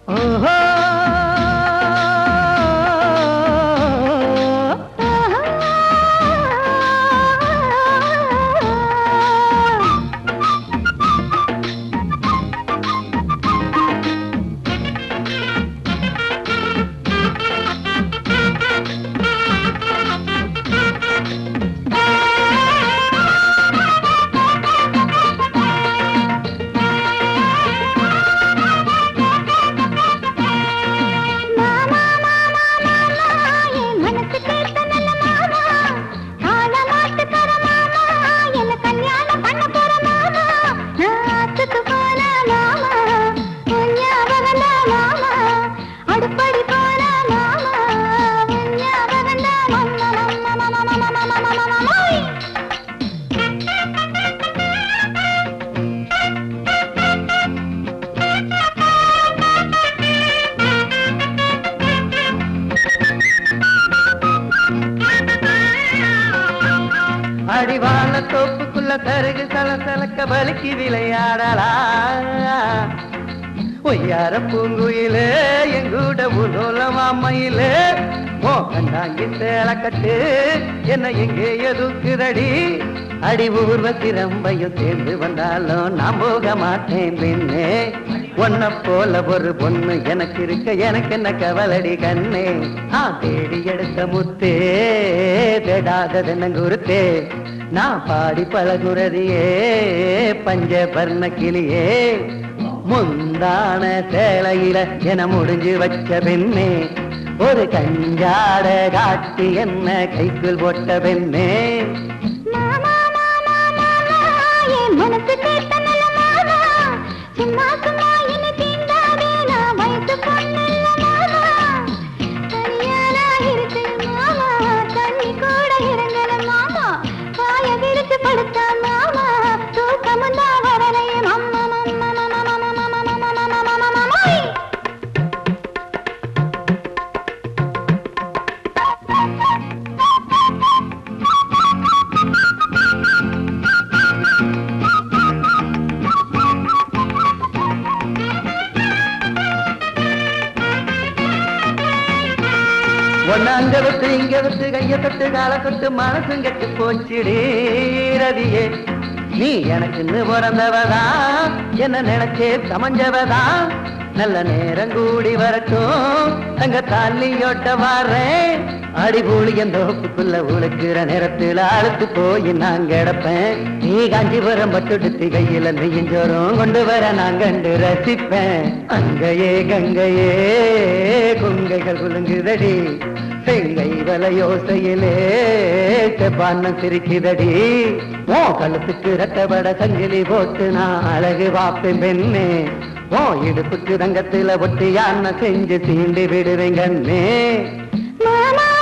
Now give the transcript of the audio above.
ஓஹோ அடிவான தோப்புக்குள்ள தருகு சலசலக்க வலிக்கு விளையாடலா ஒய்யார பூங்குயிலே எங்கூட உலோலம் அம்மையிலே மோகண்டாங்கி சேலக்கட்டு என்ன எங்கே எதுக்குதடி அடி ஊர்வசி ரம்பையும் சேர்ந்து வந்தாலும் நான் போக மாட்டேன் பின்னே ஒன்ன போல ஒரு பொண்ணு எனக்கு இருக்க எனக்கு என்ன கவலடி கண்ணே தேடி எடுத்த முத்தே தேடாததென்ன குருத்தே நான் பாடி பழகுறதியே பஞ்சபர்ண கிளியே முந்தான சேலையில என முடிஞ்சு வச்ச பெண்ணே ஒரு கஞ்சாட காட்டி என்ன கைக்குள் போட்ட பெண்ணே மனசு கேட்ட நல்ல மாமா சும்மா சும்மா என்ன தீண்டாதே நான் வயசு பொண்ணுல்ல மாமா தனியானா இருக்கு மாமா தண்ணி கூட இறங்கல மாமா காய விரிச்சு படுத்தா மாமா தூக்கமும் தான் வரலையே அம்மா அங்க விட்டு இங்க விட்டு கைய தொட்டு கால தொட்டு மனசும் கெட்டு போச்சிடே ரதியே நீ எனக்குன்னு பிறந்தவதா என்ன நினைச்சே சமஞ்சவதா நல்ல நேரம் கூடி வரட்டும் அங்க தாலியோட்ட வாரேன் அடிபூலி எந்த ஒப்புக்குள்ள உழுக்கிற நேரத்தில் அழுத்து போய் நான் கிடப்பேன் நீ காஞ்சிபுரம் பட்டுடுத்தி கையில நெய்யஞ்சோறும் கொண்டு வர நான் கண்டு ரசிப்பேன் அங்கையே கங்கையே கொங்கைகள் குலுங்குதடி செங்கை வலையோசையிலே செவ்வானம் சிரிக்குதடி ஓ கழுத்துக்கு ரத்தபட சங்கிலி போட்டு நான் அழகு வாப்பேன் பெண்ணே ஓ இடுப்புக்கு ரங்கத்துல ஒட்டி யானை செஞ்சு தீண்டி விடுவேன் கண்ணே மாமா